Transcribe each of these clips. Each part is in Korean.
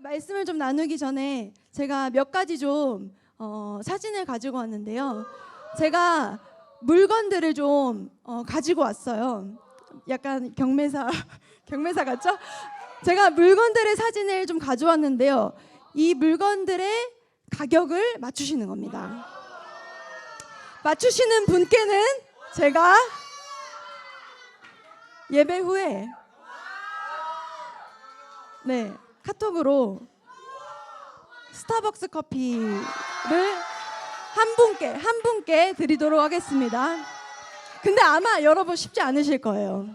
말씀을 좀 나누기 전에 제가 몇 가지 좀 사진을 가지고 왔는데요. 제가 물건들을 좀 가지고 왔어요. 약간 경매사 경매사 같죠? 제가 물건들의 사진을 좀 가져왔는데요. 이 물건들의 가격을 맞추시는 겁니다. 맞추시는 분께는 제가 예배 후에 카톡으로 스타벅스 커피를 한 분께 드리도록 하겠습니다. 근데 아마 여러분 쉽지 않으실 거예요.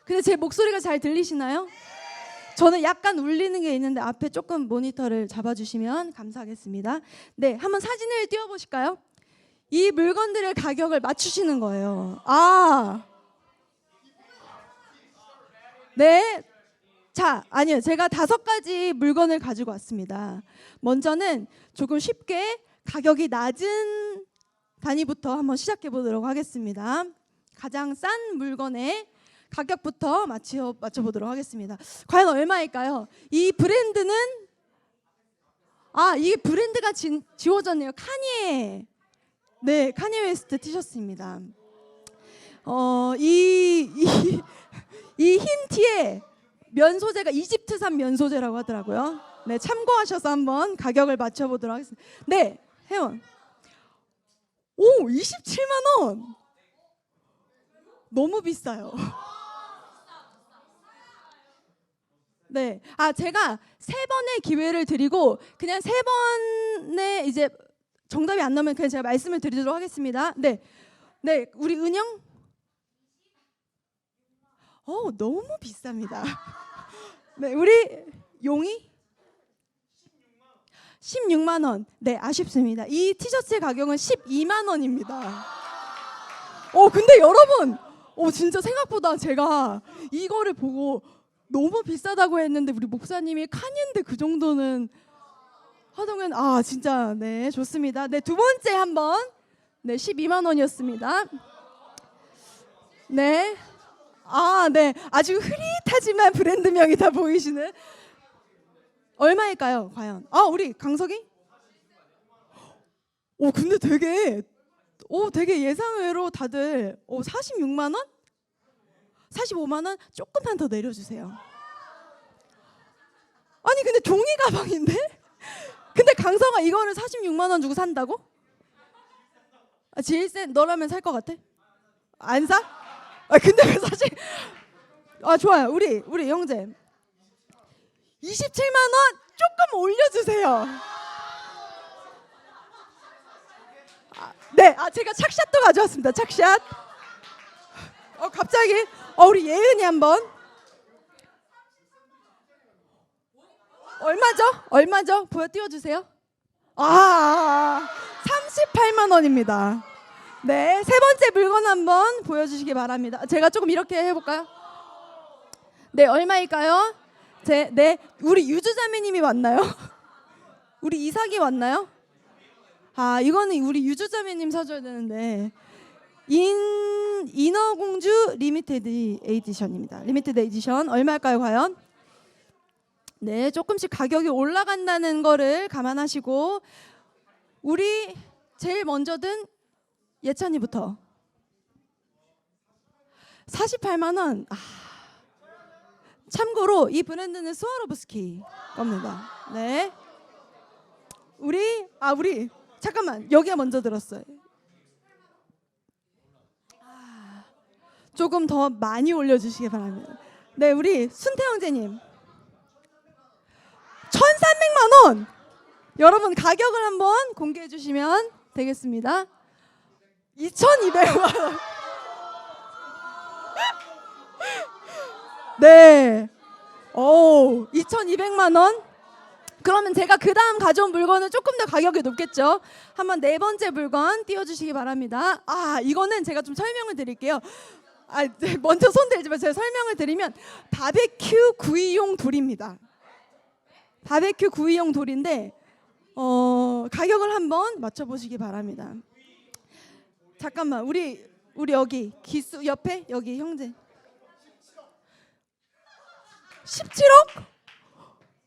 근데 제 목소리가 잘 들리시나요? 저는 약간 울리는 게 있는데 앞에 조금 모니터를 잡아주시면 감사하겠습니다. 네, 한번 사진을 띄워보실까요? 이 물건들의 가격을 맞추시는 거예요. 네. 자, 아니요. 제가 5가지 물건을 가지고 왔습니다. 먼저는 조금 쉽게 가격이 낮은 단위부터 한번 시작해 보도록 하겠습니다. 가장 싼 물건의 가격부터 맞춰보도록 하겠습니다. 과연 얼마일까요? 이 브랜드는 이게 브랜드가 지워졌네요. 카니에. 네, 카니에 웨스트 티셔츠입니다. 이 흰 티에 면 소재가 이집트산 면 소재라고 하더라고요. 네, 참고하셔서 한번 가격을 맞춰보도록 하겠습니다. 네, 혜원. 27만 원. 너무 비싸요. 네, 제가 3번의 기회를 드리고 그냥 3번에 이제 정답이 안 나오면 그냥 제가 말씀을 드리도록 하겠습니다. 네, 우리 은영. 너무 비쌉니다. 네, 우리 용이 16만 원. 네, 아쉽습니다. 이 티셔츠의 가격은 12만 원입니다. 근데 여러분, 진짜 생각보다 제가 이거를 보고 너무 비싸다고 했는데 우리 목사님이 카니인데 그 정도는 하동은 진짜 네, 좋습니다. 네, 두 번째 한번 12만 원이었습니다. 네. 네. 아주 흐릿하지만 브랜드명이 다 보이시는 얼마일까요? 과연? 우리 강석이? 근데 되게 예상외로 다들 46만 원? 45만 원? 조금만 더 내려주세요. 아니 근데 종이 가방인데? 근데 강석아 이거를 46만 원 주고 산다고? 제일 센 너라면 살 것 같아? 안 사? 근데 왜 사실 좋아요. 우리 형제 27만 원 조금 올려주세요. 네, 제가 착샷도 가져왔습니다. 착샷. 갑자기 우리 예은이 한번. 얼마죠? 띄워주세요. 38만 원입니다. 네, 3번째 물건 한번 보여주시기 바랍니다. 제가 조금 이렇게 해볼까요? 네, 얼마일까요? 네, 우리 유주자매님이 왔나요? 우리 이삭이 왔나요? 이거는 우리 유주자매님 사줘야 되는데 인어공주 리미티드 에디션입니다. 리미티드 에디션 얼마일까요, 과연? 네, 조금씩 가격이 올라간다는 거를 감안하시고 우리 제일 먼저 든 예찬이부터 48만 원. 참고로 이 브랜드는 스와로브스키 겁니다. 네. 우리 잠깐만 여기가 먼저 들었어요. 조금 더 많이 올려주시기 바랍니다. 네, 우리 순태 형제님 1,300만 원. 여러분 가격을 한번 공개해 주시면 되겠습니다. 2,200만 원. 네. 2,200만 원. 그러면 제가 그 다음 가져온 물건은 조금 더 가격이 높겠죠. 한번 4번째 물건 띄워주시기 바랍니다. 이거는 제가 좀 설명을 드릴게요. 먼저 손 들지 마세요. 제가 설명을 드리면 바베큐 구이용 돌입니다. 바베큐 구이용 돌인데 가격을 한번 맞춰보시기 바랍니다. 잠깐만 우리 여기 기수 옆에 여기 형제 17억?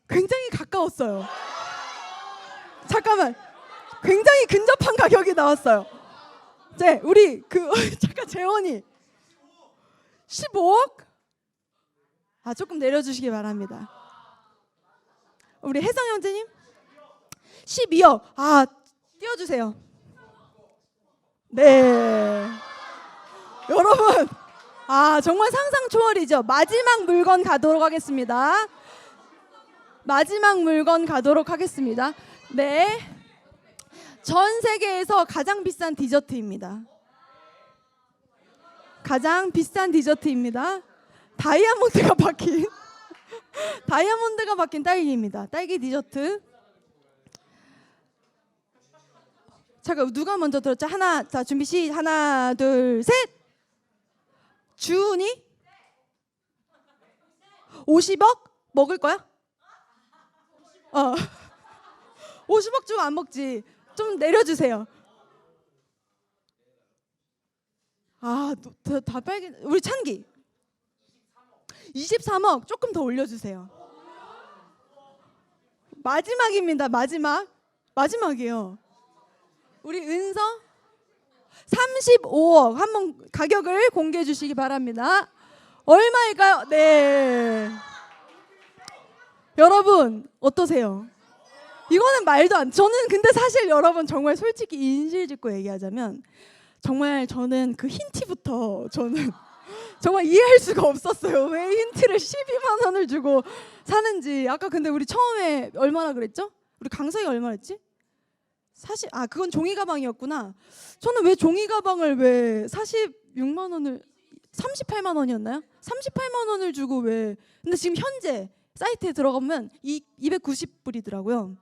굉장히 가까운 나왔어요. 잠깐만, 굉장히 근접한 가격이 나왔어요. 네, 우리 잠깐 재원이 15억? 조금 내려주시기 바랍니다. 우리 혜성 형제님 12억. 띄워주세요. 네, 여러분, 정말 상상 초월이죠. 마지막 물건 가도록 하겠습니다. 마지막 물건 가도록 하겠습니다. 네, 전 세계에서 가장 비싼 디저트입니다. 가장 비싼 디저트입니다. 다이아몬드가 박힌 다이아몬드가 박힌 딸기입니다. 딸기 디저트. 잠깐, 누가 먼저 들었죠? 자, 준비 하나, 둘, 셋. 주은이 50억 먹을 거야? 50억 주면 안 먹지. 좀 내려주세요. 다 빨개. 우리 찬기 23억 조금 더 올려주세요. 마지막입니다. 마지막이에요. 우리 은서 35억. 한번 가격을 공개해 주시기 바랍니다. 얼마일까요? 네, 여러분 어떠세요? 이거는 말도 안. 저는 근데 사실 여러분 정말 솔직히 인실짓고 얘기하자면 정말 저는 그 힌트부터 저는 정말 이해할 수가 없었어요. 왜 힌트를 12만 원을 주고 사는지. 아까 근데 우리 처음에 얼마나 그랬죠? 우리 강서희가 얼마나 했지? 사실 그건 종이 가방이었구나. 저는 왜 종이 가방을 왜 46만 원을 38만 원이었나요? 38만 원을 주고 왜. 근데 지금 현재 사이트에 들어가면 290불이더라고요.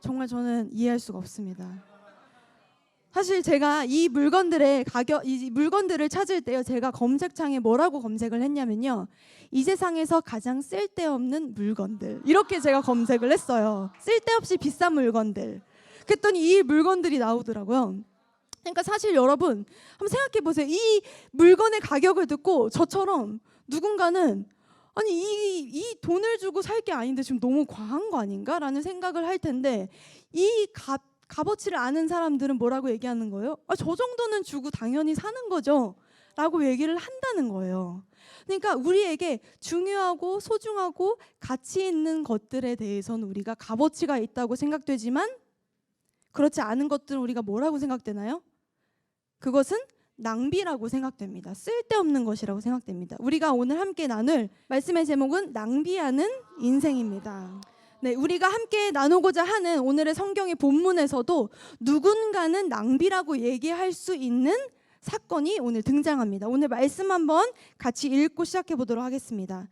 정말 저는 이해할 수가 없습니다. 사실 제가 이 물건들을 찾을 때요, 제가 검색창에 뭐라고 검색을 했냐면요, 이 세상에서 가장 쓸데없는 물건들, 이렇게 제가 검색을 했어요. 쓸데없이 비싼 물건들. 그랬더니 이 물건들이 나오더라고요. 그러니까 사실 여러분 한번 생각해 보세요. 이 물건의 가격을 듣고 저처럼 누군가는 이 돈을 주고 살 게 아닌데 지금 너무 과한 거 아닌가라는 생각을 할 텐데, 이 값어치를 아는 사람들은 뭐라고 얘기하는 거예요? 저 정도는 주고 당연히 사는 거죠 라고 얘기를 한다는 거예요. 그러니까 우리에게 중요하고 소중하고 가치 있는 것들에 대해서는 우리가 값어치가 있다고 생각되지만, 그렇지 않은 것들은 우리가 뭐라고 생각되나요? 그것은 낭비라고 생각됩니다. 쓸데없는 것이라고 생각됩니다. 우리가 오늘 함께 나눌 말씀의 제목은 낭비하는 인생입니다. 네, 우리가 함께 나누고자 하는 오늘의 성경의 본문에서도 누군가는 낭비라고 얘기할 수 있는 사건이 오늘 등장합니다. 오늘 말씀 한번 같이 읽고 시작해 보도록 하겠습니다.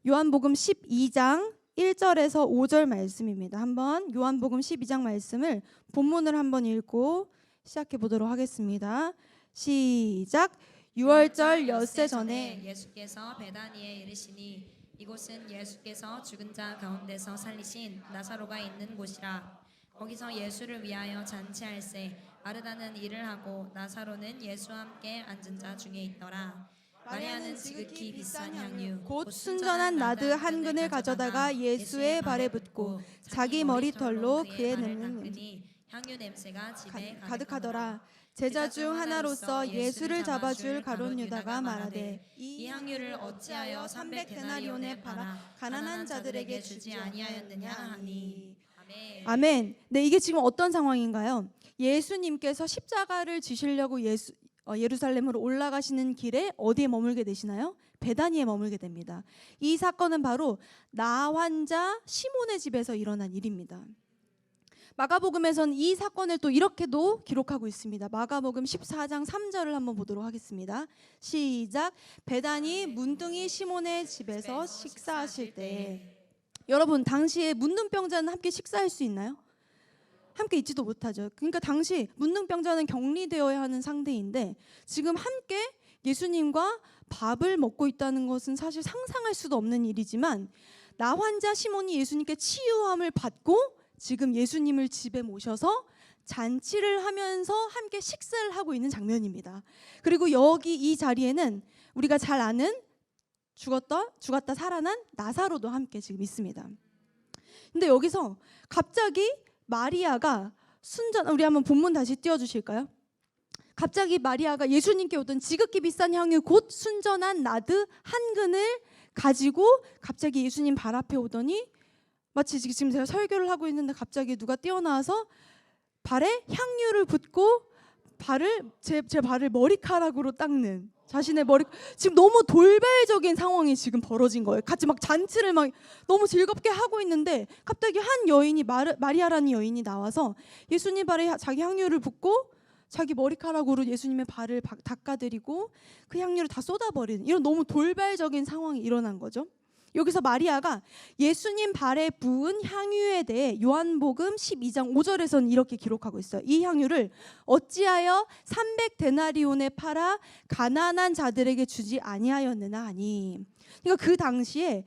요한복음 12장 1절에서 5절 말씀입니다. 한번 요한복음 12장 말씀을 본문을 한번 읽고 시작해 보도록 하겠습니다. 시작. 6월절 엿새 전에 예수께서 베다니에 이르시니 이곳은 예수께서 죽은 자 가운데서 살리신 나사로가 있는 곳이라. 거기서 예수를 위하여 잔치할세 마르다는 일을 하고 나사로는 예수와 함께 앉은 자 중에 있더라. 마리아는 지극히 비싼 향유 곧 순전한 나드 한 근을 가져다가 예수의 발에 붓고 자기 머리털로 그의 냄새는 향유 냄새가 집에 가득하더라. 제자 중 하나로서 예수를 잡아줄 가룟 유다가 말하되 이 향유를 어찌하여 300데나리온에 팔아 가난한 자들에게 주지 아니하였느냐 하니. 아멘. 네, 이게 지금 어떤 상황인가요? 예수님께서 십자가를 지시려고 예루살렘으로 올라가시는 길에 어디에 머물게 되시나요? 베다니에 머물게 됩니다. 이 사건은 바로 나 환자 시몬의 집에서 일어난 일입니다. 마가복음에서는 이 사건을 또 이렇게도 기록하고 있습니다. 마가복음 14장 3절을 한번 보도록 하겠습니다. 시작. 베다니 문둥이 시몬의 집에서 식사하실 때. 여러분, 당시에 문둥병자는 함께 식사할 수 있나요? 함께 있지도 못하죠. 그러니까 당시 문둥병자는 격리되어야 하는 상태인데 지금 함께 예수님과 밥을 먹고 있다는 것은 사실 상상할 수도 없는 일이지만, 나 환자 시몬이 예수님께 치유함을 받고 지금 예수님을 집에 모셔서 잔치를 하면서 함께 식사를 하고 있는 장면입니다. 그리고 여기 이 자리에는 우리가 잘 아는 죽었다 살아난 나사로도 함께 지금 있습니다. 근데 여기서 갑자기 마리아가 우리 한번 본문 다시 띄워주실까요? 갑자기 마리아가 예수님께 오던 지극히 비싼 향유 곧 순전한 나드 한 근을 가지고 갑자기 예수님 발 앞에 오더니 마치 지금 제가 설교를 하고 있는데 갑자기 누가 뛰어나와서 발에 향유를 붓고 제 발을 머리카락으로 닦는, 자신의 머리, 지금 너무 돌발적인 상황이 지금 벌어진 거예요. 같이 막 잔치를 막 너무 즐겁게 하고 있는데 갑자기 한 여인이 마리아라는 여인이 나와서 예수님 발에 자기 향유를 붓고 자기 머리카락으로 예수님의 발을 닦아드리고 그 향유를 다 쏟아버리는, 이런 너무 돌발적인 상황이 일어난 거죠. 여기서 마리아가 예수님 발에 부은 향유에 대해 요한복음 12장 5절에서는 이렇게 기록하고 있어요. 이 향유를 어찌하여 300데나리온에 팔아 가난한 자들에게 주지 아니하였느냐 하니. 그러니까 그 당시에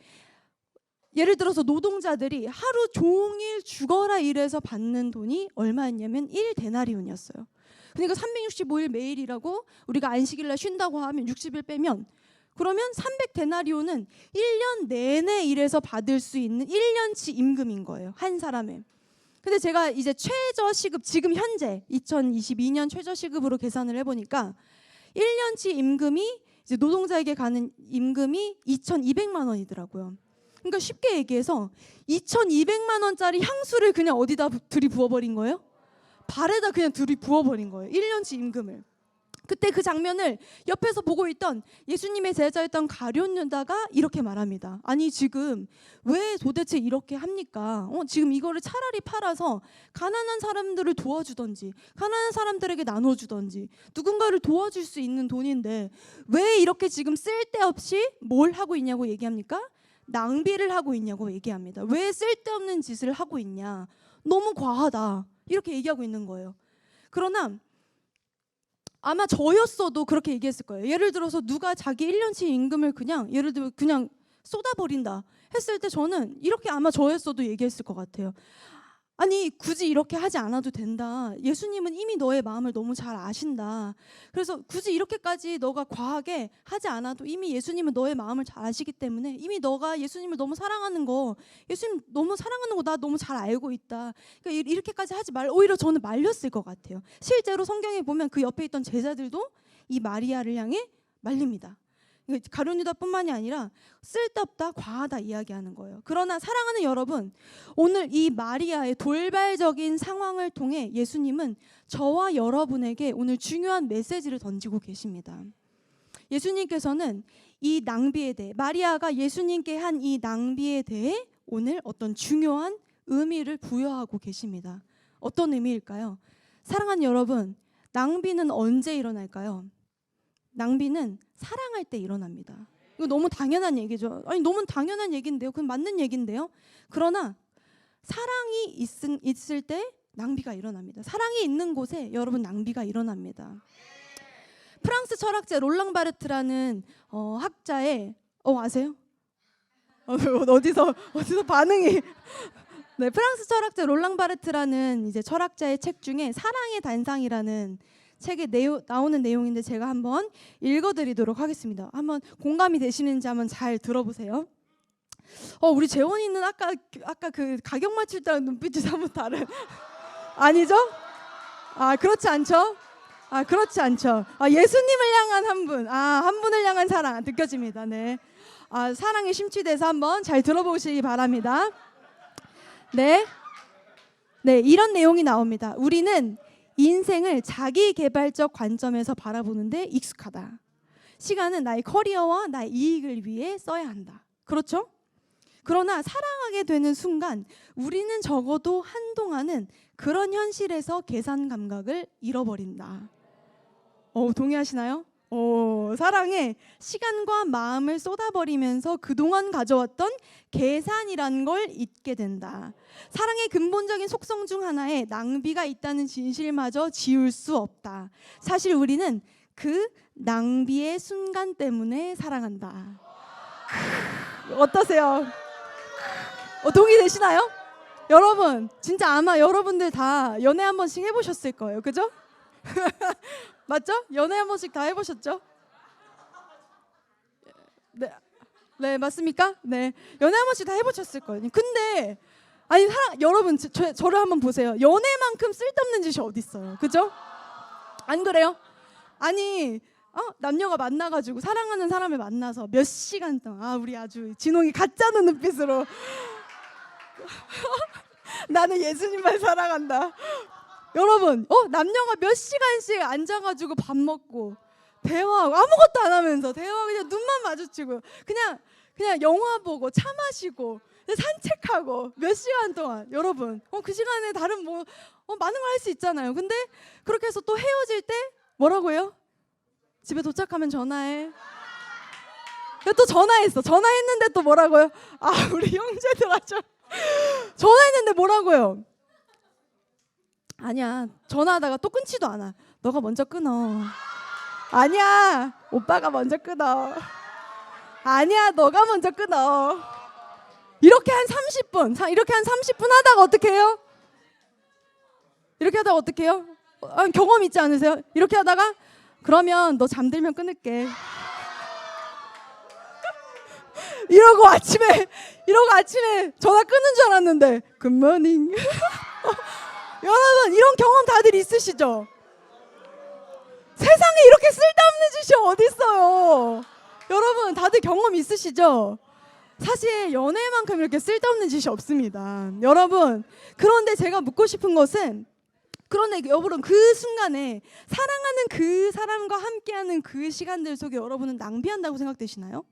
예를 들어서 노동자들이 하루 종일 죽어라 일해서 받는 돈이 얼마였냐면 1데나리온이었어요. 그러니까 365일 매일 일하고 우리가 안식일날 쉰다고 하면 60일 빼면, 그러면 300데나리온은 1년 내내 일해서 받을 수 있는 1년치 임금인 거예요, 한 사람의. 근데 제가 이제 최저시급, 지금 현재 2022년 최저시급으로 계산을 해보니까 1년치 임금이 이제 노동자에게 가는 임금이 2,200만 원이더라고요. 그러니까 쉽게 얘기해서 2,200만 원짜리 향수를 그냥 어디다 들이부어버린 거예요? 발에다 그냥 들이부어버린 거예요, 1년치 임금을. 그때 그 장면을 옆에서 보고 있던 예수님의 제자였던 가룟 유다가 이렇게 말합니다. 아니 지금 왜 도대체 이렇게 합니까? 지금 이거를 차라리 팔아서 가난한 사람들을 도와주던지 가난한 사람들에게 나눠주던지 누군가를 도와줄 수 있는 돈인데 왜 이렇게 지금 쓸데없이 뭘 하고 있냐고 얘기합니까? 낭비를 하고 있냐고 얘기합니다. 왜 쓸데없는 짓을 하고 있냐? 너무 과하다. 이렇게 얘기하고 있는 거예요. 그러나 아마 저였어도 그렇게 얘기했을 거예요. 예를 들어서 누가 자기 1년치 임금을 예를 들어 그냥 쏟아버린다 했을 때 저는 이렇게 아마 저였어도 얘기했을 것 같아요. 아니 굳이 이렇게 하지 않아도 된다. 예수님은 이미 너의 마음을 너무 잘 아신다. 그래서 굳이 이렇게까지 너가 과하게 하지 않아도 이미 예수님은 너의 마음을 잘 아시기 때문에 이미 너가 예수님을 너무 사랑하는 거, 예수님 너무 사랑하는 거 나 너무 잘 알고 있다. 그러니까 이렇게까지 하지 말. 오히려 저는 말렸을 것 같아요. 실제로 성경에 보면 그 옆에 있던 제자들도 이 마리아를 향해 말립니다. 가룟 유다뿐만이 아니라 쓸데없다, 과하다 이야기하는 거예요. 그러나 사랑하는 여러분, 오늘 이 마리아의 돌발적인 상황을 통해 예수님은 저와 여러분에게 오늘 중요한 메시지를 던지고 계십니다. 예수님께서는 이 낭비에 대해, 마리아가 예수님께 한 이 낭비에 대해 오늘 어떤 중요한 의미를 부여하고 계십니다. 어떤 의미일까요? 사랑하는 여러분, 낭비는 언제 일어날까요? 낭비는 사랑할 때 일어납니다. 이거 너무 당연한 얘기죠. 아니 너무 당연한 얘기인데요. 그건 맞는 얘기인데요. 그러나 사랑이 있을 때 낭비가 일어납니다. 사랑이 있는 곳에 여러분 낭비가 일어납니다. 프랑스 철학자 롤랑 바르트라는 학자의 아세요? 어디서 반응이 네, 프랑스 철학자 롤랑 바르트라는 이제 철학자의 책 중에 사랑의 단상이라는 책에 나오는 내용인데 제가 한번 읽어드리도록 하겠습니다. 한번 공감이 되시는지 한번 잘 들어보세요. 우리 재원이는 아까 그 가격 맞출 때랑 눈빛이 사뭇 다른 아니죠? 그렇지 않죠? 그렇지 않죠. 예수님을 향한 한 분을 향한 사랑 느껴집니다. 네. 사랑에 심취돼서 한번 잘 들어보시기 바랍니다. 네, 이런 내용이 나옵니다. 우리는 인생을 자기 개발적 관점에서 바라보는데 익숙하다. 시간은 나의 커리어와 나의 이익을 위해 써야 한다. 그렇죠? 그러나 사랑하게 되는 순간 우리는 적어도 한동안은 그런 현실에서 계산 감각을 잃어버린다. 동의하시나요? 사랑에 시간과 마음을 쏟아버리면서 그동안 가져왔던 계산이란 걸 잊게 된다. 사랑의 근본적인 속성 중 하나에 낭비가 있다는 진실마저 지울 수 없다. 사실 우리는 그 낭비의 순간 때문에 사랑한다. 어떠세요? 동의되시나요? 여러분 진짜 아마 여러분들 다 연애 한 번씩 해보셨을 거예요. 그죠? 맞죠? 연애 한 번씩 다 해보셨죠? 네, 맞습니까? 네, 연애 한 번씩 다 해보셨을 거예요. 근데 아니 여러분 저를 한번 보세요. 연애만큼 쓸데없는 짓이 어디 있어요? 그죠? 안 그래요? 아니 남녀가 만나가지고 사랑하는 사람을 만나서 몇 시간 동안 우리 아주 진홍이 가짜는 눈빛으로 나는 예수님만 사랑한다. 여러분 남녀가 몇 시간씩 앉아가지고 밥 먹고 대화하고 아무것도 안 하면서 대화 그냥 눈만 마주치고 그냥 영화 보고 차 마시고 산책하고 몇 시간 동안 여러분 그 시간에 다른 많은 걸 할 수 있잖아요. 근데 그렇게 해서 또 헤어질 때 뭐라고요? 집에 도착하면 전화해. 또 전화했어. 전화했는데 또 뭐라고요? 우리 형제들 아주 전화했는데 뭐라고요? 아니야. 전화하다가 또 끊지도 않아. 너가 먼저 끊어. 아니야. 오빠가 먼저 끊어. 아니야. 너가 먼저 끊어. 이렇게 한 30분 하다가 어떻게 해요? 이렇게 하다가 어떻게 해요? 경험 있지 않으세요? 이렇게 하다가 그러면 너 잠들면 끊을게. 이러고 아침에 전화 끊는 줄 알았는데 굿모닝. 여러분 이런 경험 다들 있으시죠? 세상에 이렇게 쓸데없는 짓이 어디 있어요? 여러분 다들 경험 있으시죠? 사실 연애만큼 이렇게 쓸데없는 짓이 없습니다. 여러분 그런데 제가 묻고 싶은 것은 그런데 여러분 그 순간에 사랑하는 그 사람과 함께하는 그 시간들 속에 여러분은 낭비한다고 생각되시나요?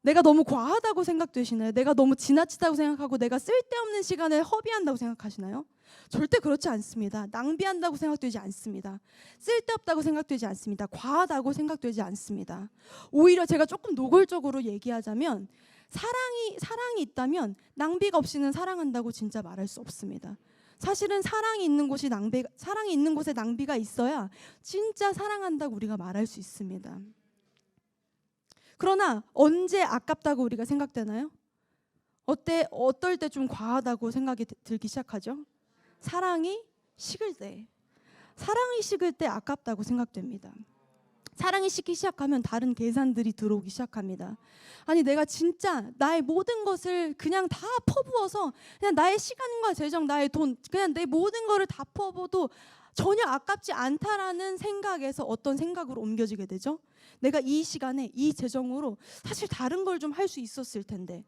내가 너무 과하다고 생각되시나요? 내가 너무 지나치다고 생각하고 내가 쓸데없는 시간을 허비한다고 생각하시나요? 절대 그렇지 않습니다. 낭비한다고 생각되지 않습니다. 쓸데없다고 생각되지 않습니다. 과하다고 생각되지 않습니다. 오히려 제가 조금 노골적으로 얘기하자면 사랑이 있다면 낭비가 없이는 사랑한다고 진짜 말할 수 없습니다. 사실은 사랑이 있는 곳에 낭비가 있어야 진짜 사랑한다고 우리가 말할 수 있습니다. 그러나 언제 아깝다고 우리가 생각되나요? 어떨 때 좀 과하다고 생각이 들기 시작하죠? 사랑이 식을 때 아깝다고 생각됩니다. 사랑이 식기 시작하면 다른 계산들이 들어오기 시작합니다. 아니 내가 진짜 나의 모든 것을 그냥 다 퍼부어서 그냥 나의 시간과 재정, 나의 돈, 그냥 내 모든 거를 다 퍼부어도 전혀 아깝지 않다라는 생각에서 어떤 생각으로 옮겨지게 되죠? 내가 이 시간에 이 재정으로 사실 다른 걸 좀 할 수 있었을 텐데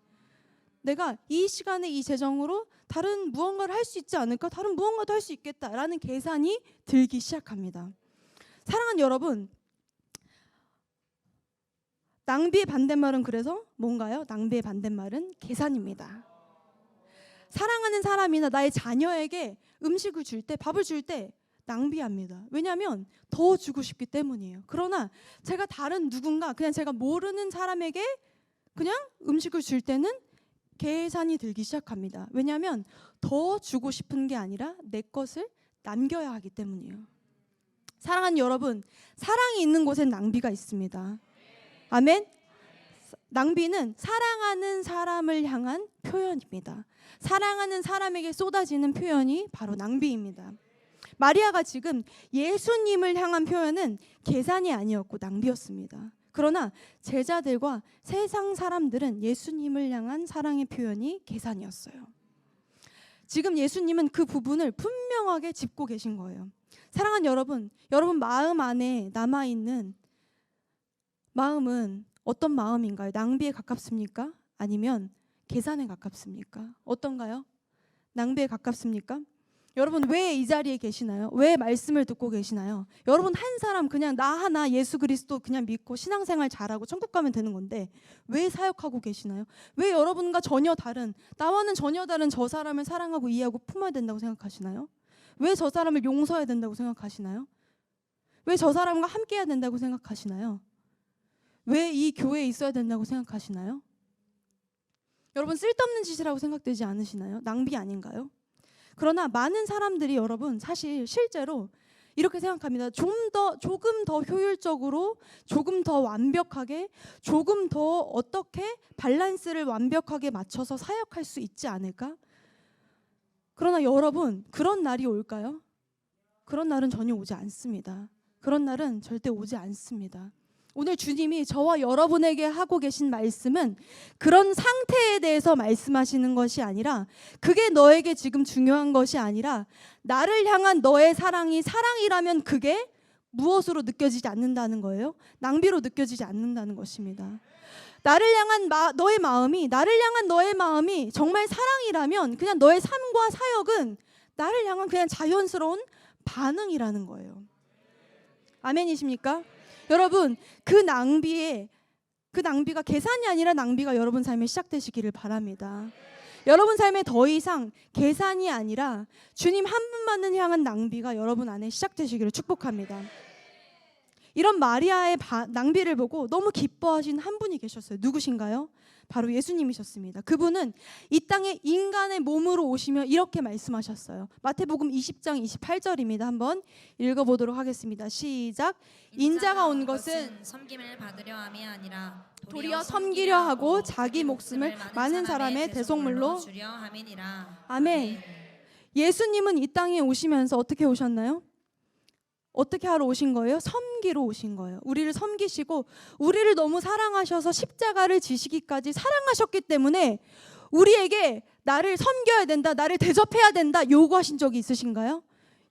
내가 이 시간에 이 재정으로 다른 무언가를 할 수 있지 않을까? 다른 무언가도 할 수 있겠다라는 계산이 들기 시작합니다. 사랑하는 여러분, 낭비의 반대말은 그래서 뭔가요? 낭비의 반대말은 계산입니다. 사랑하는 사람이나 나의 자녀에게 음식을 줄 때, 밥을 줄 때 낭비합니다. 왜냐하면 더 주고 싶기 때문이에요. 그러나 제가 다른 누군가, 그냥 제가 모르는 사람에게 그냥 음식을 줄 때는 계산이 들기 시작합니다. 왜냐하면 더 주고 싶은 게 아니라 내 것을 남겨야 하기 때문이에요. 사랑하는 여러분, 사랑이 있는 곳엔 낭비가 있습니다. 아멘. 낭비는 사랑하는 사람을 향한 표현입니다. 사랑하는 사람에게 쏟아지는 표현이 바로 낭비입니다. 마리아가 지금 예수님을 향한 표현은 계산이 아니었고 낭비였습니다. 그러나 제자들과 세상 사람들은 예수님을 향한 사랑의 표현이 계산이었어요. 지금 예수님은 그 부분을 분명하게 짚고 계신 거예요. 사랑하는 여러분, 여러분 마음 안에 남아있는 마음은 어떤 마음인가요? 낭비에 가깝습니까? 아니면 계산에 가깝습니까? 어떤가요? 낭비에 가깝습니까? 여러분 왜 이 자리에 계시나요? 왜 말씀을 듣고 계시나요? 여러분 한 사람 그냥 나 하나 예수 그리스도 그냥 믿고 신앙생활 잘하고 천국 가면 되는 건데 왜 사역하고 계시나요? 왜 여러분과 전혀 다른, 나와는 전혀 다른 저 사람을 사랑하고 이해하고 품어야 된다고 생각하시나요? 왜 저 사람을 용서해야 된다고 생각하시나요? 왜 저 사람과 함께 해야 된다고 생각하시나요? 왜 이 교회에 있어야 된다고 생각하시나요? 여러분 쓸데없는 짓이라고 생각되지 않으시나요? 낭비 아닌가요? 그러나 많은 사람들이 여러분 사실 실제로 이렇게 생각합니다. 조금 더 효율적으로, 조금 더 완벽하게, 조금 더 어떻게 밸런스를 완벽하게 맞춰서 사역할 수 있지 않을까? 그러나 여러분 그런 날이 올까요? 그런 날은 전혀 오지 않습니다. 그런 날은 절대 오지 않습니다. 오늘 주님이 저와 여러분에게 하고 계신 말씀은 그런 상태에 대해서 말씀하시는 것이 아니라, 그게 너에게 지금 중요한 것이 아니라, 나를 향한 너의 사랑이 사랑이라면 그게 무엇으로 느껴지지 않는다는 거예요? 낭비로 느껴지지 않는다는 것입니다. 나를 향한 너의 마음이 정말 사랑이라면 그냥 너의 삶과 사역은 나를 향한 그냥 자연스러운 반응이라는 거예요. 아멘이십니까? 여러분, 그 낭비가 계산이 아니라 낭비가 여러분 삶에 시작되시기를 바랍니다. 여러분 삶에 더 이상 계산이 아니라 주님 한 분만을 향한 낭비가 여러분 안에 시작되시기를 축복합니다. 이런 마리아의 낭비를 보고 너무 기뻐하신 한 분이 계셨어요. 누구신가요? 바로 예수님이셨습니다. 그분은 이 땅에 인간의 몸으로 오시며 이렇게 말씀하셨어요. 마태복음 20장 28절입니다. 한번 읽어보도록 하겠습니다. 시작. 인자가 온 것은 섬김을 받으려 함이 아니라 도리어 섬기려 하고 자기 목숨을 많은 사람의 대속물로 주려 함이니라. 아멘. 예수님은 이 땅에 오시면서 어떻게 오셨나요? 어떻게 하러 오신 거예요? 섬기러 오신 거예요. 우리를 섬기시고 우리를 너무 사랑하셔서 십자가를 지시기까지 사랑하셨기 때문에 우리에게 나를 섬겨야 된다, 나를 대접해야 된다 요구하신 적이 있으신가요?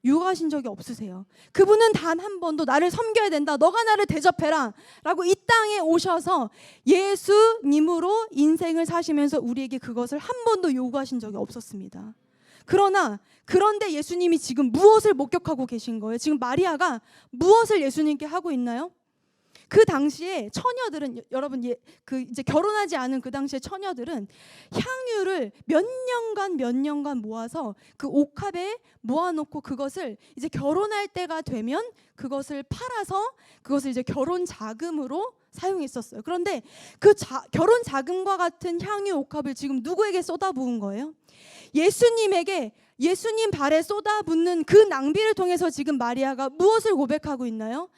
요구하신 적이 없으세요. 그분은 단 한 번도 나를 섬겨야 된다, 너가 나를 대접해라 라고 이 땅에 오셔서 예수님으로 인생을 사시면서 우리에게 그것을 한 번도 요구하신 적이 없었습니다. 그런데 예수님이 지금 무엇을 목격하고 계신 거예요? 지금 마리아가 무엇을 예수님께 하고 있나요? 그 당시에 처녀들은, 여러분 이제 결혼하지 않은 그 당시에 처녀들은 향유를 몇 년간 모아서 그 옥합에 모아놓고 그것을 이제 결혼할 때가 되면 그것을 팔아서 그것을 이제 결혼 자금으로 사용했었어요. 그런데 그 결혼 자금과 같은 향유 옥합을 지금 누구에게 쏟아부은 거예요? 예수님 발에 쏟아붓는 그 낭비를 통해서 지금 마리아가 무엇을 고백하고 있나요?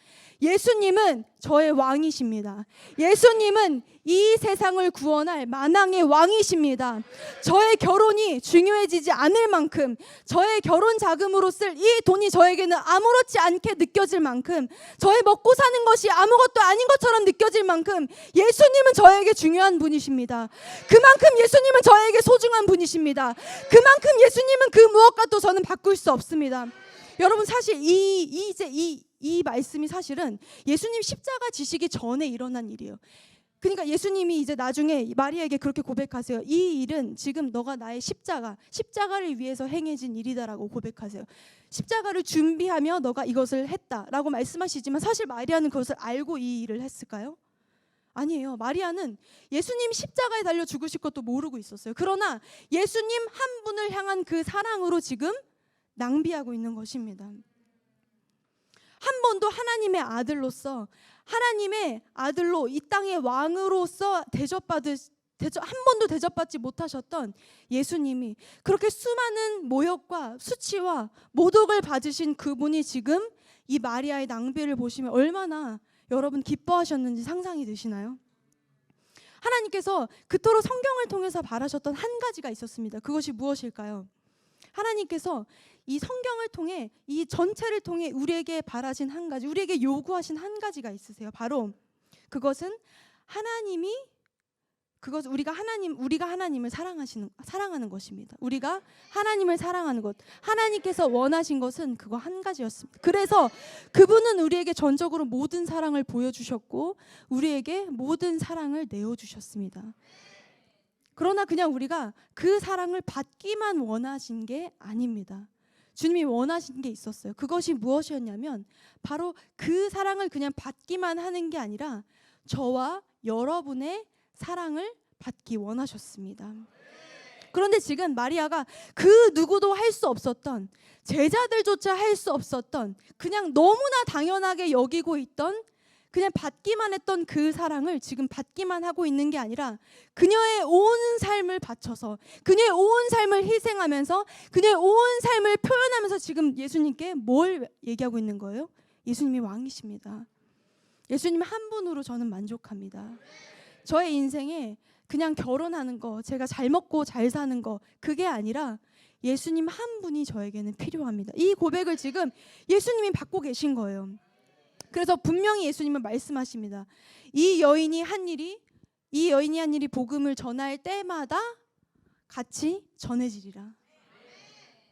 예수님은 저의 왕이십니다. 예수님은 이 세상을 구원할 만왕의 왕이십니다. 저의 결혼이 중요해지지 않을 만큼, 저의 결혼 자금으로 쓸 이 돈이 저에게는 아무렇지 않게 느껴질 만큼, 저의 먹고 사는 것이 아무것도 아닌 것처럼 느껴질 만큼 예수님은 저에게 중요한 분이십니다. 그만큼 예수님은 저에게 소중한 분이십니다. 그만큼 예수님은 그 무엇과도 저는 바꿀 수 없습니다. 여러분, 사실 이 말씀이 사실은 예수님 십자가 지시기 전에 일어난 일이에요. 그러니까 예수님이 이제 나중에 마리아에게 그렇게 고백하세요. 이 일은 지금 너가 나의 십자가를 위해서 행해진 일이다라고 고백하세요. 십자가를 준비하며 너가 이것을 했다라고 말씀하시지만 사실 마리아는 그것을 알고 이 일을 했을까요? 아니에요. 마리아는 예수님 십자가에 달려 죽으실 것도 모르고 있었어요. 그러나 예수님 한 분을 향한 그 사랑으로 지금 낭비하고 있는 것입니다. 한 번도 하나님의 아들로 이 땅의 왕으로서 한 번도 대접받지 못하셨던 예수님이 그렇게 수많은 모욕과 수치와 모독을 받으신 그분이 지금 이 마리아의 낭비를 보시면 얼마나 여러분 기뻐하셨는지 상상이 되시나요? 하나님께서 그토록 성경을 통해서 바라셨던 한 가지가 있었습니다. 그것이 무엇일까요? 하나님께서 이 성경을 통해, 이 전체를 통해 우리에게 바라신 한 가지, 우리에게 요구하신 한 가지가 있으세요. 바로 그것은 우리가 하나님을 사랑하는 것입니다. 우리가 하나님을 사랑하는 것, 하나님께서 원하신 것은 그거 한 가지였습니다. 그래서 그분은 우리에게 전적으로 모든 사랑을 보여주셨고 우리에게 모든 사랑을 내어주셨습니다. 그러나 그냥 우리가 그 사랑을 받기만 원하신 게 아닙니다. 주님이 원하신 게 있었어요. 그것이 무엇이었냐면 바로 그 사랑을 그냥 받기만 하는 게 아니라 저와 여러분의 사랑을 받기 원하셨습니다. 그런데 지금 마리아가 그 누구도 할 수 없었던, 제자들조차 할 수 없었던, 그냥 너무나 당연하게 여기고 있던, 그냥 받기만 했던 그 사랑을 지금 받기만 하고 있는 게 아니라 그녀의 온 삶을 바쳐서, 그녀의 온 삶을 희생하면서, 그녀의 온 삶을 표현하면서 지금 예수님께 뭘 얘기하고 있는 거예요? 예수님이 왕이십니다. 예수님 한 분으로 저는 만족합니다. 저의 인생에 그냥 결혼하는 거, 제가 잘 먹고 잘 사는 거, 그게 아니라 예수님 한 분이 저에게는 필요합니다. 이 고백을 지금 예수님이 받고 계신 거예요. 그래서 분명히 예수님은 말씀하십니다. 이 여인이 한 일이 복음을 전할 때마다 같이 전해지리라.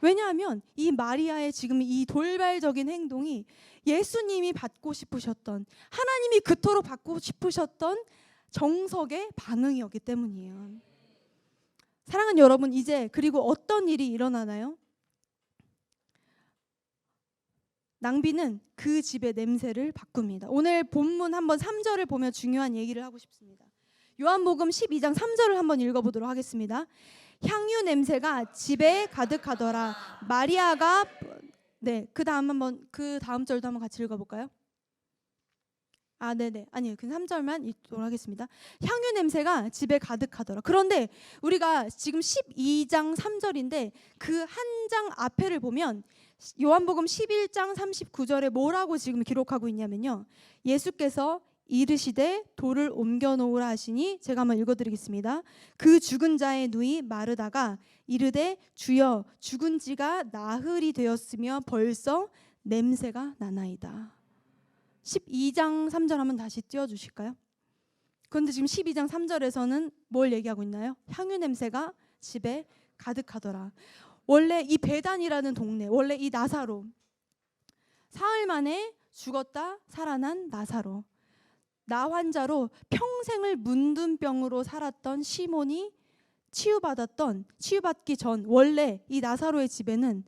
왜냐하면 이 마리아의 지금 이 돌발적인 행동이 예수님이 받고 싶으셨던, 하나님이 그토록 받고 싶으셨던 정석의 반응이었기 때문이에요. 사랑하는 여러분, 이제 그리고 어떤 일이 일어나나요? 낭비는 그 집의 냄새를 바꿉니다. 오늘 본문 한번 3절을 보며 중요한 얘기를 하고 싶습니다. 요한복음 12장 3절을 한번 읽어보도록 하겠습니다. 향유 냄새가 집에 가득하더라. 마리아가 그 다음 절도 한번 같이 읽어볼까요? 아니요. 그 3절만 읽도록 하겠습니다. 향유 냄새가 집에 가득하더라. 그런데 우리가 지금 12장 3절인데 그 한 장 앞에를 보면 요한복음 11장 39절에 뭐라고 지금 기록하고 있냐면요. 예수께서 이르시되 돌을 옮겨 놓으라 하시니, 제가 한번 읽어드리겠습니다. 그 죽은 자의 누이 마르다가 이르되 주여 죽은 지가 나흘이 되었으며 벌써 냄새가 나나이다. 12장 3절 한번 다시 띄워주실까요? 그런데 지금 12장 3절에서는 뭘 얘기하고 있나요? 향유 냄새가 집에 가득하더라. 원래 이 베단이라는 동네, 원래 이 나사로, 사흘 만에 죽었다 살아난 나사로, 나 환자로 평생을 문둥병으로 살았던 시몬이 치유받기 전 원래 이 나사로의 집에는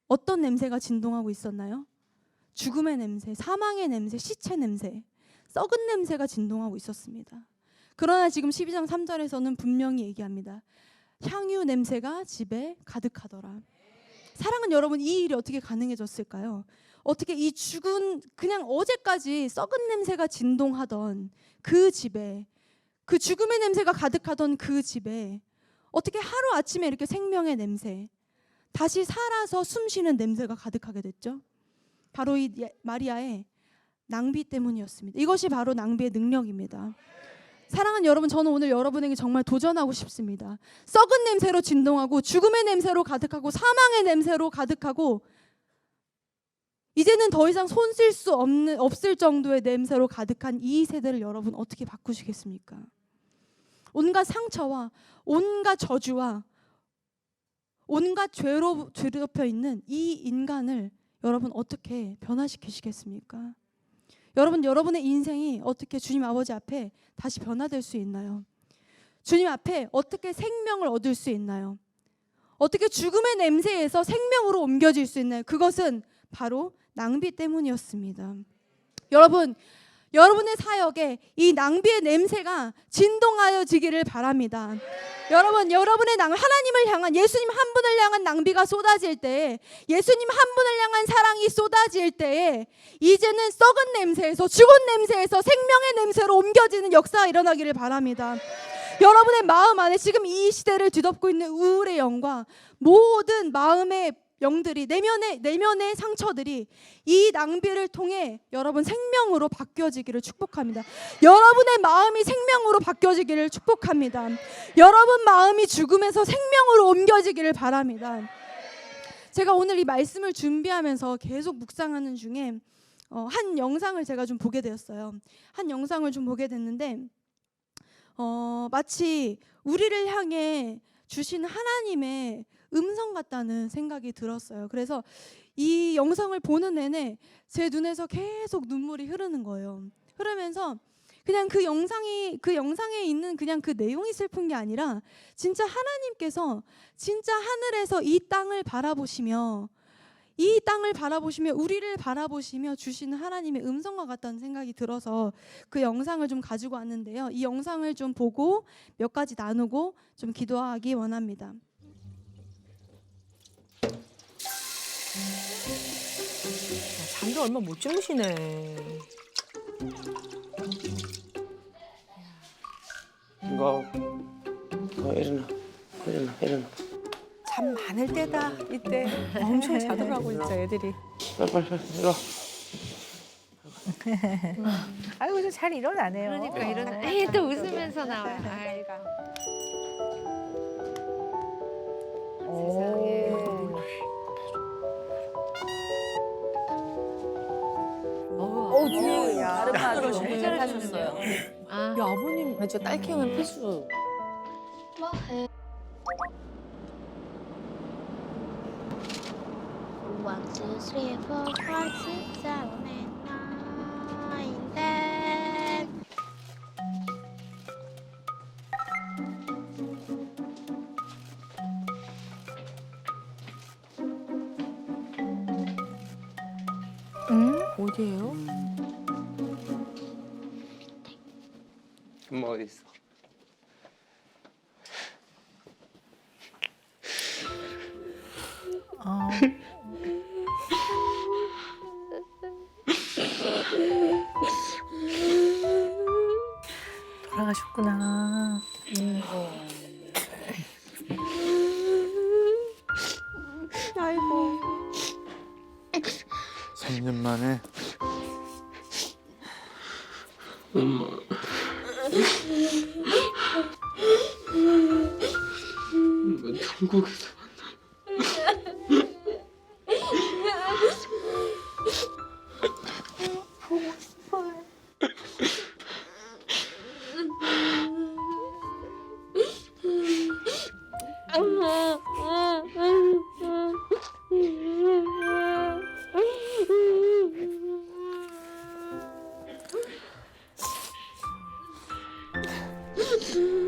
어떤 냄새가 진동하고 있었나요? 죽음의 냄새, 사망의 냄새, 시체 냄새, 썩은 냄새가 진동하고 있었습니다. 그러나 지금 12장 3절에서는 분명히 얘기합니다. 향유 냄새가 집에 가득하더라. 사랑하는 여러분, 이 일이 어떻게 가능해졌을까요? 어떻게 이 죽은, 그냥 어제까지 썩은 냄새가 진동하던 그 집에, 그 죽음의 냄새가 가득하던 그 집에 어떻게 하루아침에 이렇게 생명의 냄새, 다시 살아서 숨쉬는 냄새가 가득하게 됐죠? 바로 이 마리아의 낭비 때문이었습니다. 이것이 바로 낭비의 능력입니다. 사랑하는 여러분, 저는 오늘 여러분에게 정말 도전하고 싶습니다. 썩은 냄새로 진동하고 죽음의 냄새로 가득하고 사망의 냄새로 가득하고 이제는 더 이상 손 쓸 수 없을 정도의 냄새로 가득한 이 세대를 여러분 어떻게 바꾸시겠습니까? 온갖 상처와 온갖 저주와 온갖 죄로 덮여 있는 이 인간을 여러분 어떻게 변화시키시겠습니까? 여러분, 여러분의 인생이 어떻게 주님 아버지 앞에 다시 변화될 수 있나요? 주님 앞에 어떻게 생명을 얻을 수 있나요? 어떻게 죽음의 냄새에서 생명으로 옮겨질 수 있나요? 그것은 바로 낭비 때문이었습니다. 여러분, 여러분의 사역에 이 낭비의 냄새가 진동하여지기를 바랍니다. 여러분, 여러분의 하나님을 향한, 예수님 한 분을 향한 낭비가 쏟아질 때, 예수님 한 분을 향한 사랑이 쏟아질 때, 이제는 썩은 냄새에서, 죽은 냄새에서 생명의 냄새로 옮겨지는 역사가 일어나기를 바랍니다. 여러분의 마음 안에 지금 이 시대를 뒤덮고 있는 우울의 영과 모든 마음의 영들이, 내면의 상처들이 이 낭비를 통해 여러분 생명으로 바뀌어지기를 축복합니다. 여러분의 마음이 생명으로 바뀌어지기를 축복합니다. 여러분 마음이 죽음에서 생명으로 옮겨지기를 바랍니다. 제가 오늘 이 말씀을 준비하면서 계속 묵상하는 중에 한 영상을 제가 좀 보게 되었어요. 한 영상을 좀 보게 됐는데 마치 우리를 향해 주신 하나님의 음성 같다는 생각이 들었어요. 그래서 이 영상을 보는 내내 제 눈에서 계속 눈물이 흐르는 거예요. 흐르면서 그냥 그 영상에 있는 그냥 그 내용이 슬픈 게 아니라 진짜 하나님께서 진짜 하늘에서 이 땅을 바라보시며 우리를 바라보시며 주시는 하나님의 음성과 같다는 생각이 들어서 그 영상을 좀 가지고 왔는데요. 이 영상을 좀 보고 몇 가지 나누고 좀 기도하기 원합니다. 잠도 얼마 못 주무시네. 이거 일어나. 잠 많을 때다 이때. 엄청 자더라고 진짜 애들이. 빨리 일어나. 아이고 저 잘 일어나네요. 그러니까 일어나. 또 웃으면서 나와요. 아이가. 오, 있었어요. 아, 야, 아버님 저 딸기향은 필수. One, two, three, four, five, six, seven, eight, nine, 10. 어디예요? 엄마 어디 있어? 아. 돌아가셨구나. 아이고. 3년 만에 엄마. 엄마 천국에서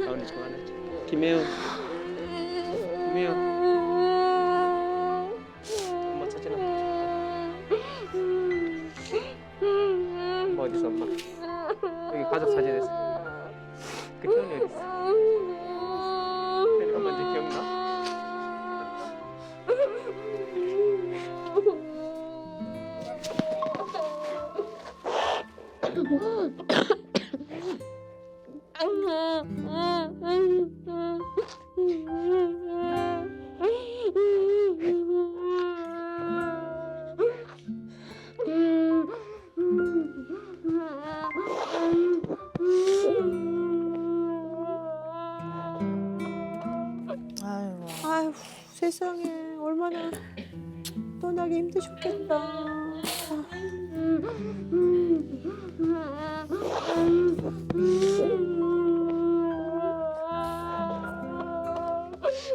가은이 좋아하네. 김혜연. 김혜연. 엄마 사진 한 번. 엄마 어디 있어 엄마? 여기 가족 사진 있어. 그 태연이 어디 있어? 태연이 엄마 이제 기억나? 아이고. 아이고, 세상에 얼마나 떠나기 힘드셨겠다.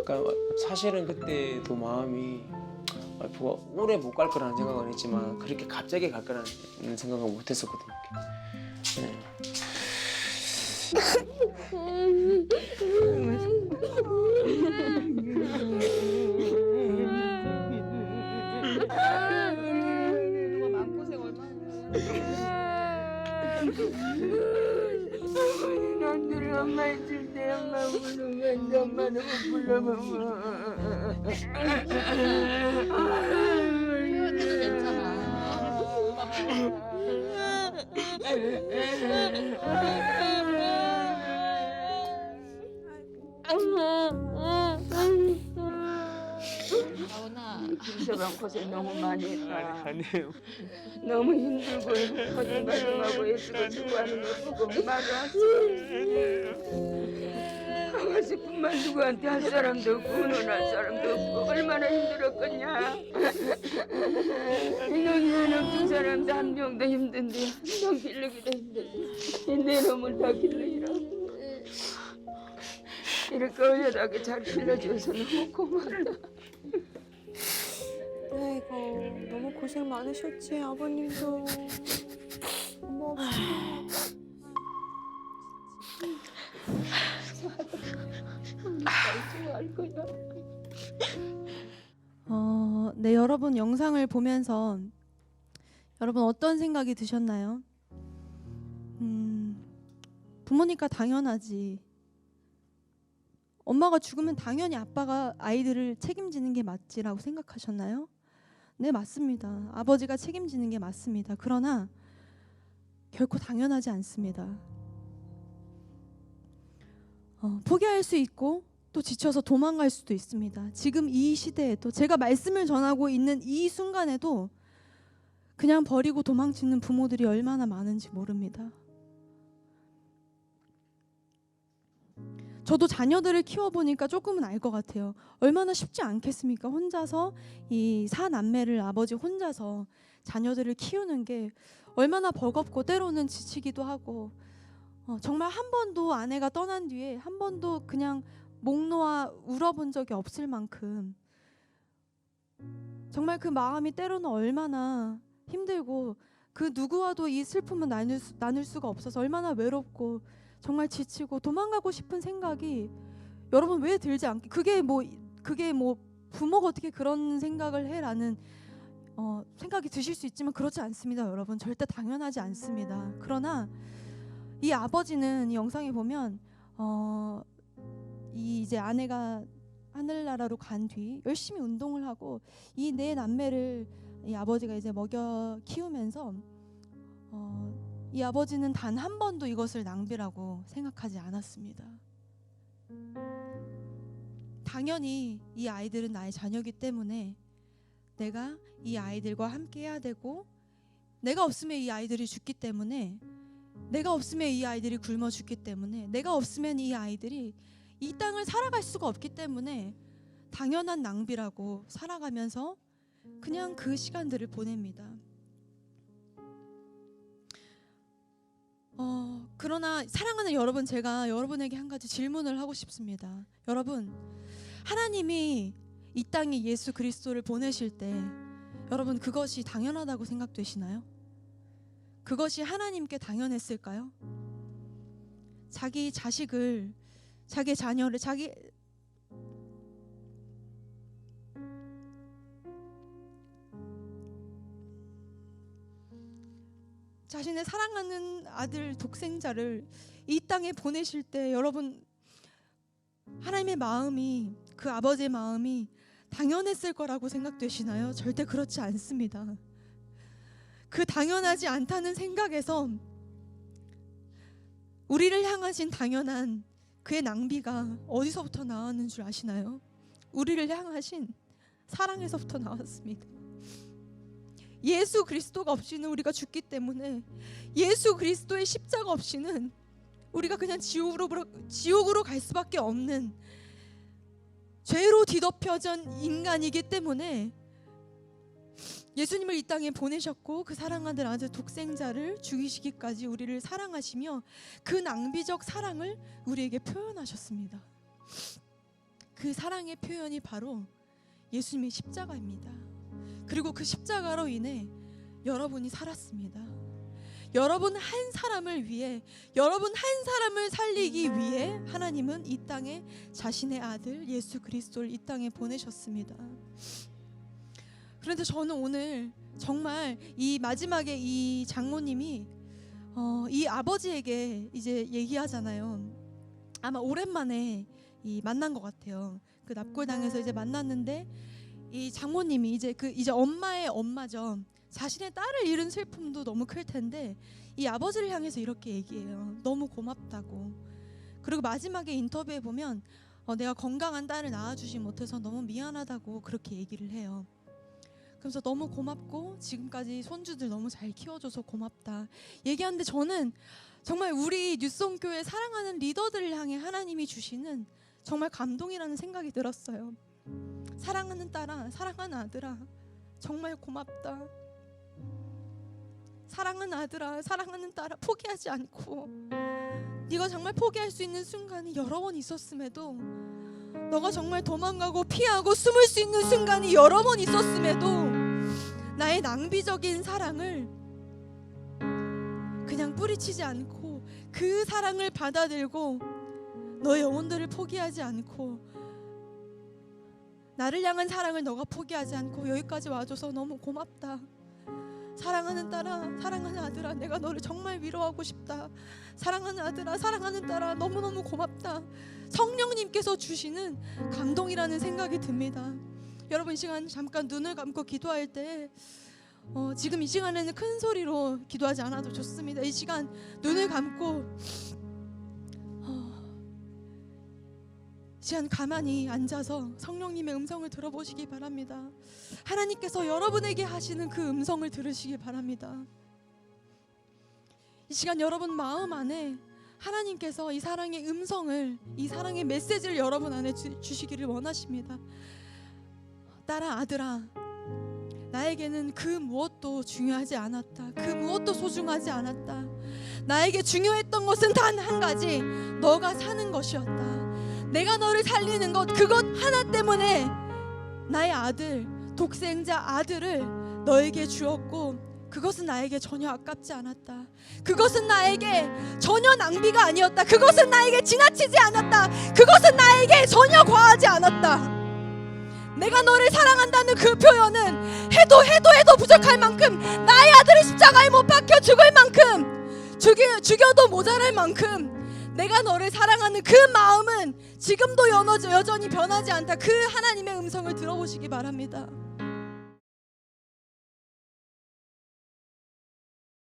그러니까 사실은 그때도 마음이 와이프가 오래 못 갈 거라는 생각은 했지만 그렇게 갑자기 갈 거라는 생각은 못 했었거든요. 네. 남들이 엄마 있을 때 엄마 부르면 엄마는 못 불러먹어. 김서방 고생 너무 많이 했다. 아니에요. 너무 힘들고 거짓말하고 애쓰고 수고하는 거 보고 말을 하지. 하고 싶은 말 누구한테 할 사람도 없고 의논할 사람도 없고 얼마나 힘들었겠냐. 인원이 없는 사람도 한 명도 힘든데 한 명 기르기도 힘든데 내 놈을 다 길러이라. 이렇게 어여하게 잘 길러줘서 너무 고맙다. 아이고, 너무 고생 많으셨지, 아버님도. 어머, 네, 여러분 영상을 보면서 여러분 어떤 생각이 드셨나요? 부모니까 당연하지. 엄마가 죽으면 당연히 아빠가 아이들을 책임지는 게 맞지라고 생각하셨나요? 네, 맞습니다. 아버지가 책임지는 게 맞습니다. 그러나 결코 당연하지 않습니다. 포기할 수 있고 또 지쳐서 도망갈 수도 있습니다. 지금 이 시대에도 제가 말씀을 전하고 있는 이 순간에도 그냥 버리고 도망치는 부모들이 얼마나 많은지 모릅니다. 저도 자녀들을 키워보니까 조금은 알 것 같아요. 얼마나 쉽지 않겠습니까? 혼자서 이 사남매를 아버지 혼자서 자녀들을 키우는 게 얼마나 버겁고 때로는 지치기도 하고 정말 한 번도 아내가 떠난 뒤에 한 번도 그냥 목 놓아 울어본 적이 없을 만큼 정말 그 마음이 때로는 얼마나 힘들고 그 누구와도 이 슬픔을 나눌 수가 없어서 얼마나 외롭고 정말 지치고 도망가고 싶은 생각이 여러분 왜 들지 않게, 그게 뭐 부모가 어떻게 그런 생각을 해라는 생각이 드실 수 있지만 그렇지 않습니다. 여러분 절대 당연하지 않습니다. 그러나 이 아버지는 이 영상에 보면 이 이제 아내가 하늘나라로 간 뒤 열심히 운동을 하고 이 네 남매를 이 아버지가 이제 먹여 키우면서 이 아버지는 단 한 번도 이것을 낭비라고 생각하지 않았습니다. 당연히 이 아이들은 나의 자녀이기 때문에 내가 이 아이들과 함께 해야 되고, 내가 없으면 이 아이들이 죽기 때문에, 내가 없으면 이 아이들이 굶어 죽기 때문에, 내가 없으면 이 아이들이 이 땅을 살아갈 수가 없기 때문에 당연한 낭비라고 살아가면서 그냥 그 시간들을 보냅니다. 그러나 사랑하는 여러분, 제가 여러분에게 한 가지 질문을 하고 싶습니다. 여러분, 하나님이 이 땅에 예수 그리스도를 보내실 때 여러분 그것이 당연하다고 생각되시나요? 그것이 하나님께 당연했을까요? 자기 자식을, 자기 자녀를, 자신의 사랑하는 아들 독생자를 이 땅에 보내실 때 여러분 하나님의 마음이, 그 아버지의 마음이 당연했을 거라고 생각되시나요? 절대 그렇지 않습니다. 그 당연하지 않다는 생각에서 우리를 향하신 당연한 그의 낭비가 어디서부터 나왔는 줄 아시나요? 우리를 향하신 사랑에서부터 나왔습니다. 예수 그리스도가 없이는 우리가 죽기 때문에, 예수 그리스도의 십자가 없이는 우리가 그냥 지옥으로 갈 수밖에 없는 죄로 뒤덮여진 인간이기 때문에 예수님을 이 땅에 보내셨고 그 사랑하는 아들 독생자를 죽이시기까지 우리를 사랑하시며 그 낭비적 사랑을 우리에게 표현하셨습니다. 그 사랑의 표현이 바로 예수님의 십자가입니다. 그리고 그 십자가로 인해 여러분이 살았습니다. 여러분 한 사람을 위해, 여러분 한 사람을 살리기 위해 하나님은 이 땅에 자신의 아들 예수 그리스도를 이 땅에 보내셨습니다. 그런데 저는 오늘 정말 이 마지막에 이 장모님이 이 아버지에게 이제 얘기하잖아요. 아마 오랜만에 만난 것 같아요. 그 납골당에서 이제 만났는데 이 장모님이 이제 엄마의 엄마죠. 자신의 딸을 잃은 슬픔도 너무 클 텐데 이 아버지를 향해서 이렇게 얘기해요. 너무 고맙다고. 그리고 마지막에 인터뷰에 보면 내가 건강한 딸을 낳아주지 못해서 너무 미안하다고 그렇게 얘기를 해요. 그래서 너무 고맙고 지금까지 손주들 너무 잘 키워줘서 고맙다 얘기하는데, 저는 정말 우리 뉴스온교회 사랑하는 리더들을 향해 하나님이 주시는 정말 감동이라는 생각이 들었어요. 사랑하는 딸아, 사랑하는 아들아, 정말 고맙다. 사랑하는 아들아, 사랑하는 딸아, 포기하지 않고, 네가 정말 포기할 수 있는 순간이 여러 번 있었음에도, 너가 정말 도망가고 피하고 숨을 수 있는 순간이 여러 번 있었음에도 나의 낭비적인 사랑을 그냥 뿌리치지 않고 그 사랑을 받아들고 너의 영혼들을 포기하지 않고 나를 향한 사랑을 너가 포기하지 않고 여기까지 와줘서 너무 고맙다. 사랑하는 딸아, 사랑하는 아들아, 내가 너를 정말 위로하고 싶다. 사랑하는 아들아, 사랑하는 딸아, 너무너무 고맙다. 성령님께서 주시는 감동이라는 생각이 듭니다. 여러분, 이 시간 잠깐 눈을 감고 기도할 때 지금 이 시간에는 큰 소리로 기도하지 않아도 좋습니다. 이 시간 눈을 감고 시간 가만히 앉아서 성령님의 음성을 들어보시기 바랍니다. 하나님께서 여러분에게 하시는 그 음성을 들으시기 바랍니다. 이 시간 여러분 마음 안에 하나님께서 이 사랑의 음성을, 이 사랑의 메시지를 여러분 안에 주시기를 원하십니다. 딸아, 아들아, 나에게는 그 무엇도 중요하지 않았다. 그 무엇도 소중하지 않았다. 나에게 중요했던 것은 단 한 가지, 너가 사는 것이었다. 내가 너를 살리는 것, 그것 하나 때문에 나의 아들, 독생자 아들을 너에게 주었고, 그것은 나에게 전혀 아깝지 않았다. 그것은 나에게 전혀 낭비가 아니었다. 그것은 나에게 지나치지 않았다. 그것은 나에게 전혀 과하지 않았다. 내가 너를 사랑한다는 그 표현은 해도 부족할 만큼, 나의 아들을 십자가에 못 박혀 죽을 만큼, 죽여도 모자랄 만큼 내가 너를 사랑하는 그 마음은 지금도 여전히 변하지 않다. 그 하나님의 음성을 들어보시기 바랍니다.